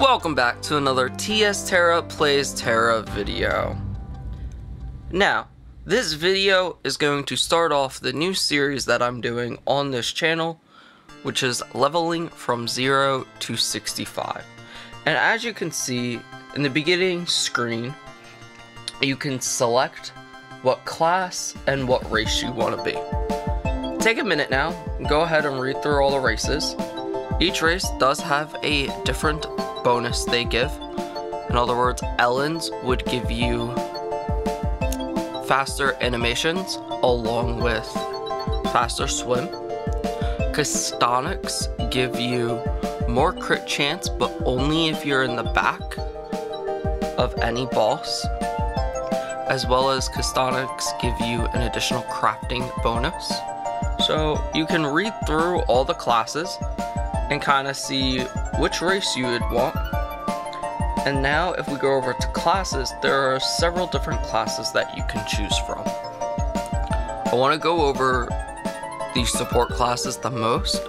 Welcome back to another TSTerra Plays Tera video. Now, this video is going to start off the new series that I'm doing on this channel, which is leveling from 0 to 65. And as you can see in the beginning screen, you can select what class and what race you want to be. Take a minute now, go ahead and read through all the races. Each race does have a different bonus they give. In other words, Ellens would give you faster animations along with faster swim. Castonics give you more crit chance, but only if you're in the back of any boss. As well as Castonics give you an additional crafting bonus. So you can read through all the classes and kind of see which race you would want. And now if we go over to classes, there are several different classes that you can choose from. I want to go over the support classes the most,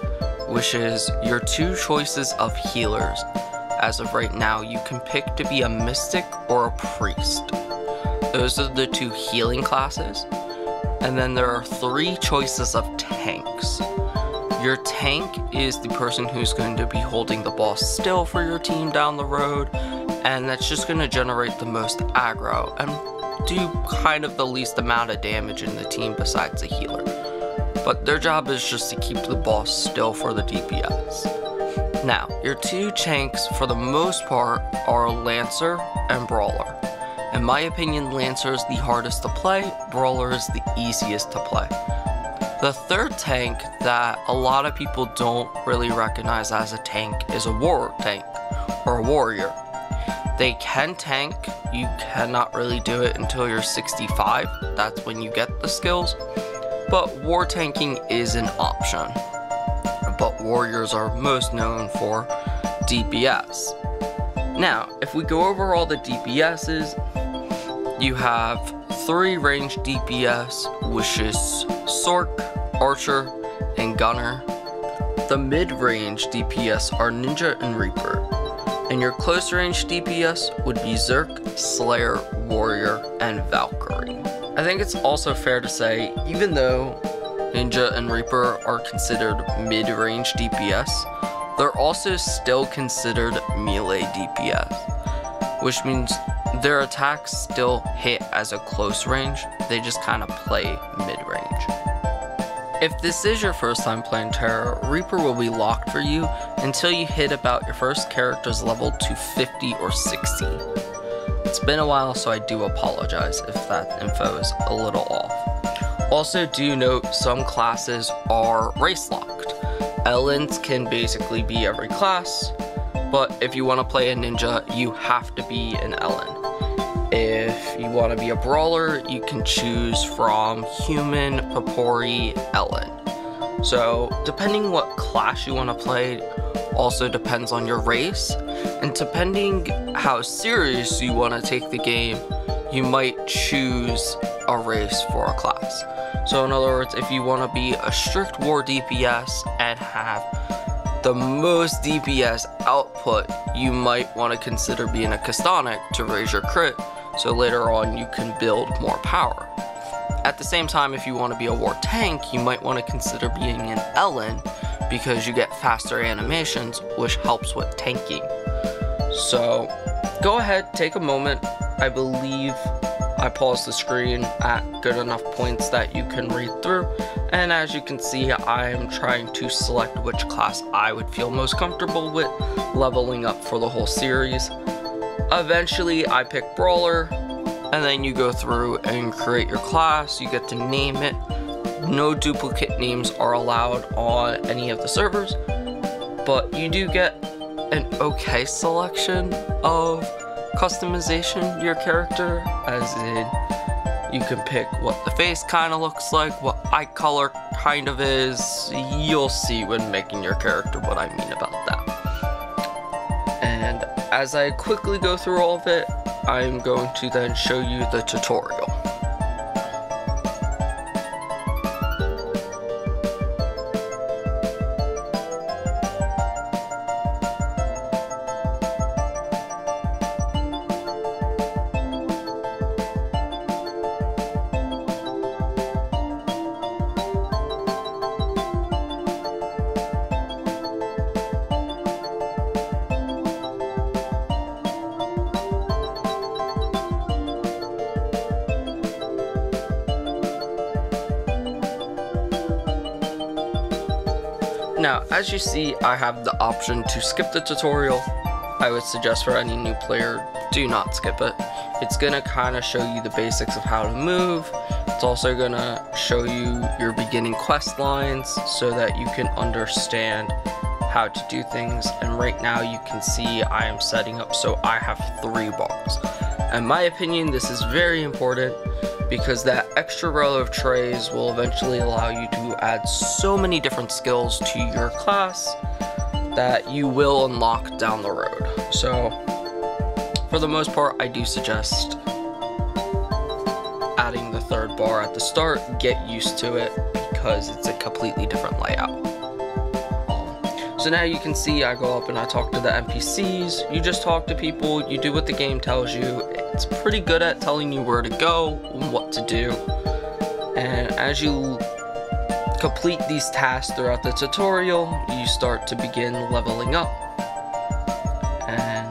which is your two choices of healers. As of right now, you can pick to be a mystic or a priest. Those are the two healing classes. And then there are three choices of tanks. Your tank is the person who's going to be holding the boss still for your team down the road, and that's just going to generate the most aggro and do kind of the least amount of damage in the team besides a healer. But their job is just to keep the boss still for the DPS. Now, your two tanks for the most part are Lancer and Brawler. In my opinion, Lancer is the hardest to play, Brawler is the easiest to play. The third tank that a lot of people don't really recognize as a tank is a war tank, or a warrior. They can tank, you cannot really do it until you're 65, that's when you get the skills, but war tanking is an option. But warriors are most known for DPS. Now, if we go over all the DPSs, you have 3 ranged DPS, which is Sork, Archer, and Gunner. The mid-range DPS are Ninja and Reaper. And your close-range DPS would be Zerk, Slayer, Warrior, and Valkyrie. I think it's also fair to say, even though Ninja and Reaper are considered mid-range DPS, they're also still considered melee DPS, which means their attacks still hit as a close range, they just kind of play mid-range. If this is your first time playing Tera, Reaper will be locked for you until you hit about your first character's level to 50 or 60. It's been a while, so I do apologize if that info is a little off. Also do note some classes are race locked. Ellens can basically be every class, but if you want to play a ninja, you have to be an Ellen. If you want to be a brawler, you can choose from human, Papori, Ellen. So depending what class you want to play also depends on your race, and depending how serious you want to take the game, you might choose a race for a class. So in other words, if you want to be a strict war DPS and have the most DPS output, you might want to consider being a Castonic to raise your crit, so later on you can build more power. At the same time, if you want to be a war tank, you might want to consider being an Ellen, because you get faster animations, which helps with tanking. So go ahead, take a moment. I believe I paused the screen at good enough points that you can read through, and as you can see, I am trying to select which class I would feel most comfortable with leveling up for the whole series. Eventually I pick Brawler, and then you go through and create your class, you get to name it. No duplicate names are allowed on any of the servers, but you do get an okay selection of customization your character, as in you can pick what the face kind of looks like, what eye color kind of is. You'll see when making your character what I mean about that. And as I quickly go through all of it, I'm going to then show you the tutorial. Now, as you see, I have the option to skip the tutorial. I would suggest for any new player, do not skip it. It's gonna kind of show you the basics of how to move. It's also gonna show you your beginning quest lines so that you can understand how to do things. And right now you can see I am setting up so I have 3 balls. In my opinion, this is very important because that extra row of trays will eventually allow you to add so many different skills to your class that you will unlock down the road. So for the most part, I do suggest adding the 3rd bar at the start. Get used to it because it's a completely different layout. So now you can see I go up and I talk to the NPCs. You just talk to people, you do what the game tells you. It's pretty good at telling you where to go and what to do. And as you complete these tasks throughout the tutorial, you start to begin leveling up. And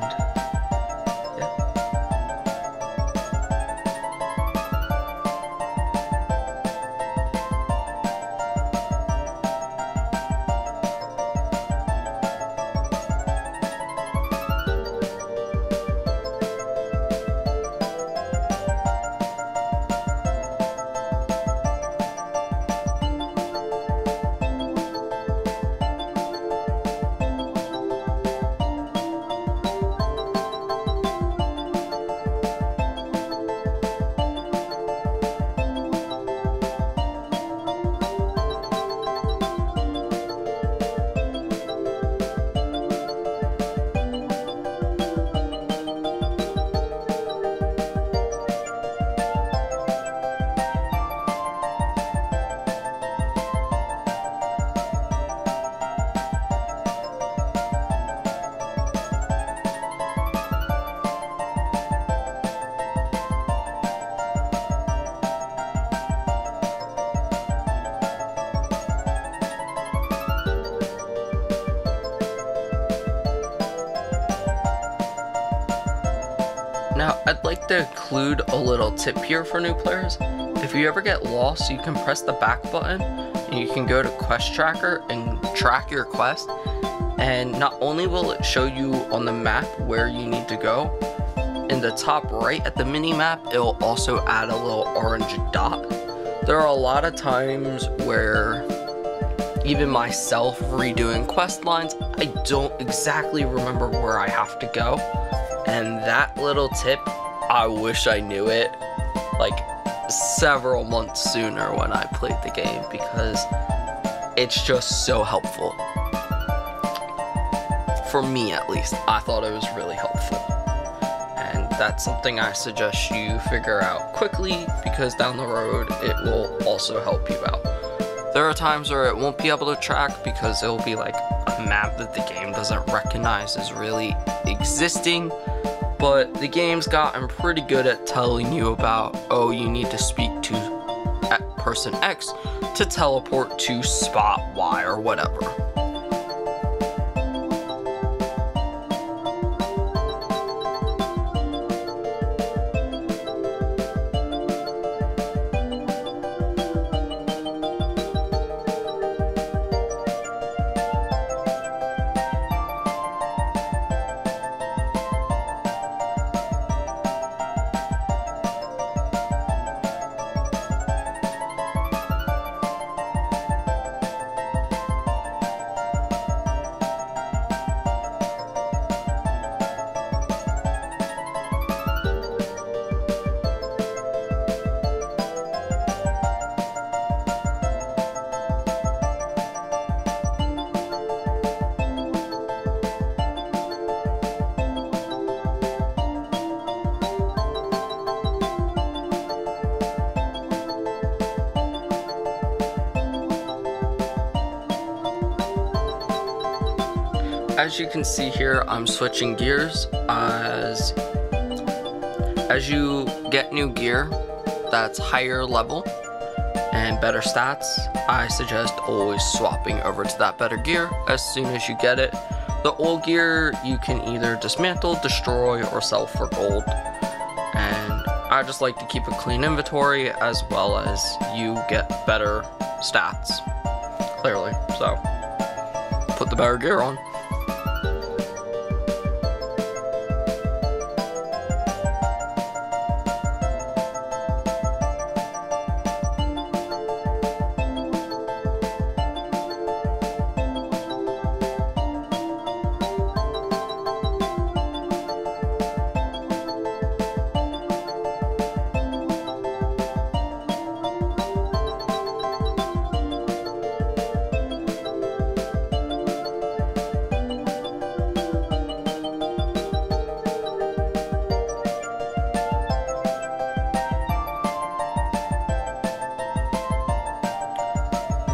now, I'd like to include a little tip here for new players. If you ever get lost, you can press the back button and you can go to Quest Tracker and track your quest. And not only will it show you on the map where you need to go, in the top right at the mini map, it'll also add a little orange dot. There are a lot of times where even myself redoing quest lines, I don't exactly remember where I have to go. And that little tip, I wish I knew it like several months sooner when I played the game, because it's just so helpful. For me at least, I thought it was really helpful. And that's something I suggest you figure out quickly, because down the road it will also help you out. There are times where it won't be able to track because it will be like a map that the game doesn't recognize as really existing. But the game's gotten pretty good at telling you about, oh, you need to speak to person X to teleport to spot Y or whatever. As you can see here, I'm switching gears. As you get new gear that's higher level and better stats, I suggest always swapping over to that better gear as soon as you get it. The old gear you can either dismantle, destroy, or sell for gold. And I just like to keep a clean inventory as well as you get better stats, clearly. So put the better gear on.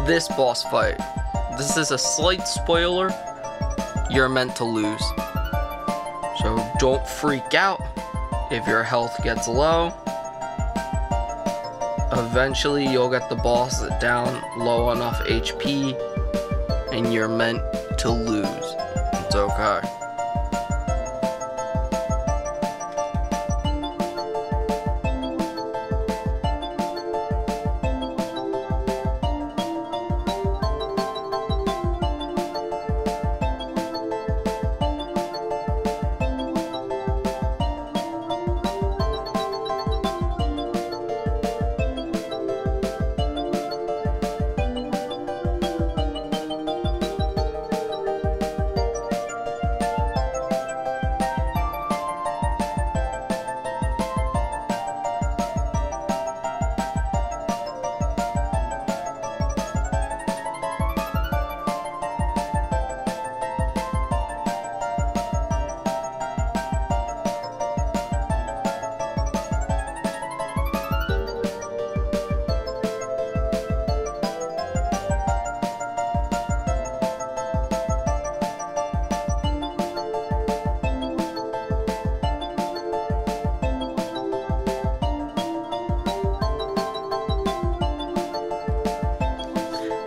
This boss fight, this is a slight spoiler, you're meant to lose. So don't freak out if your health gets low. Eventually you'll get the boss down low enough HP and you're meant to lose. It's okay.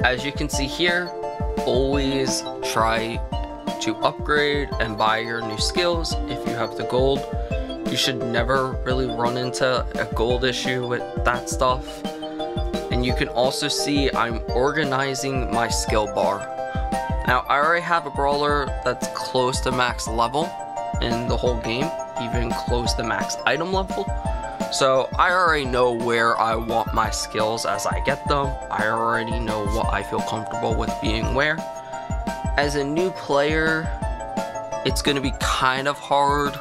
As you can see here, always try to upgrade and buy your new skills if you have the gold. You should never really run into a gold issue with that stuff. And you can also see I'm organizing my skill bar. Now I already have a brawler that's close to max level in the whole game, even close to max item level. So I already know where I want my skills as I get them. I already know what I feel comfortable with being where. As a new player, it's going to be kind of hard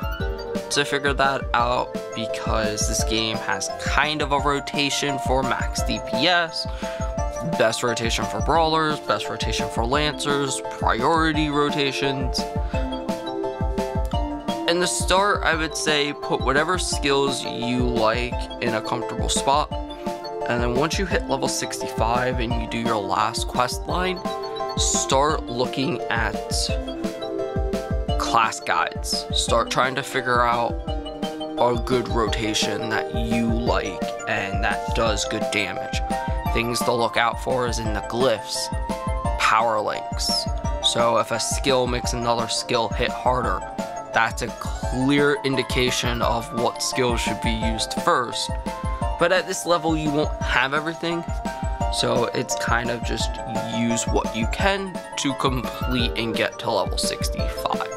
to figure that out because this game has kind of a rotation for max DPS, best rotation for brawlers, best rotation for lancers, priority rotations. In the start, I would say put whatever skills you like in a comfortable spot, and then once you hit level 65 and you do your last quest line, start looking at class guides. Start trying to figure out a good rotation that you like and that does good damage. Things to look out for is in the glyphs, power links. So if a skill makes another skill hit harder, that's a clear indication of what skills should be used first. But at this level, you won't have everything. So it's kind of just use what you can to complete and get to level 65.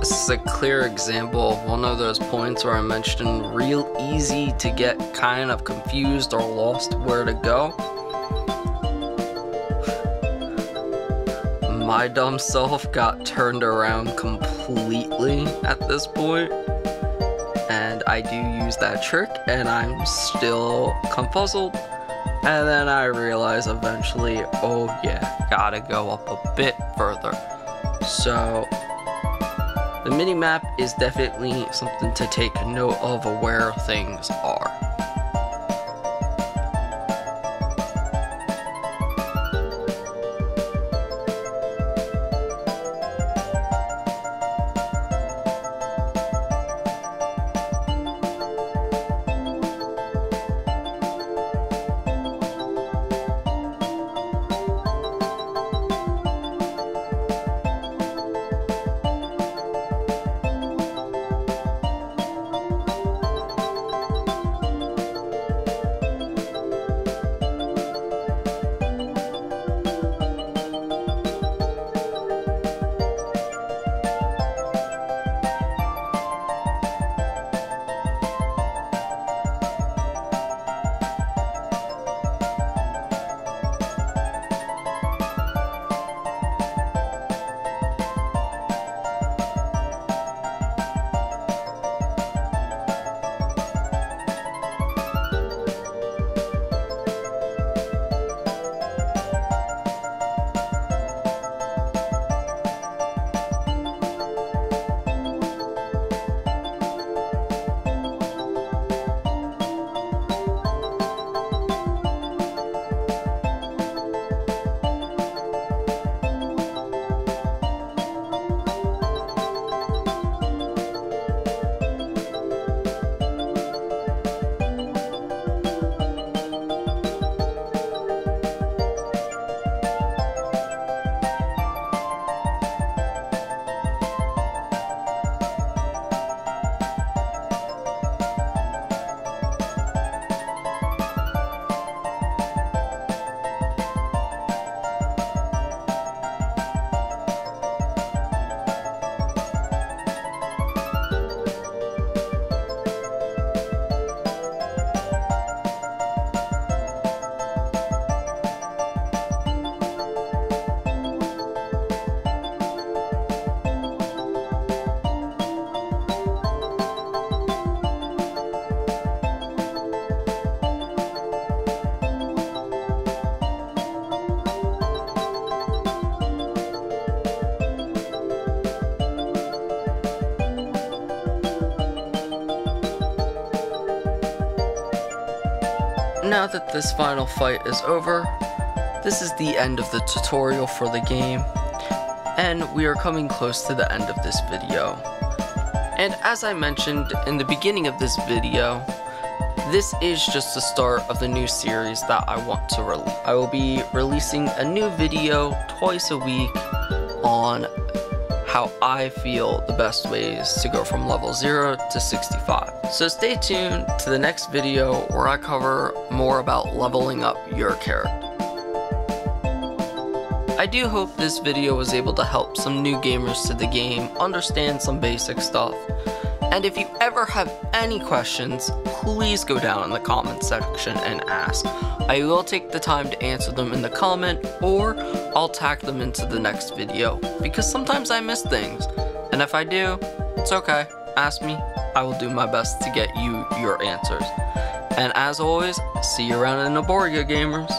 This is a clear example of one of those points where I mentioned real easy to get kind of confused or lost where to go. My dumb self got turned around completely at this point, and I do use that trick and I'm still confuzzled, and then I realize eventually, oh yeah, gotta go up a bit further. So the mini-map is definitely something to take note of where things are. Now that this final fight is over, this is the end of the tutorial for the game, and we are coming close to the end of this video. And as I mentioned in the beginning of this video, this is just the start of the new series that I want to release. I will be releasing a new video twice a week on how I feel the best ways to go from level 0 to 65. So stay tuned to the next video where I cover more about leveling up your character. I do hope this video was able to help some new gamers to the game understand some basic stuff. And if you ever have any questions, please go down in the comment section and ask. I will take the time to answer them in the comment, or I'll tag them into the next video, because sometimes I miss things. And if I do, it's okay. Ask me. I will do my best to get you your answers. And as always, see you around in Aborgia, gamers.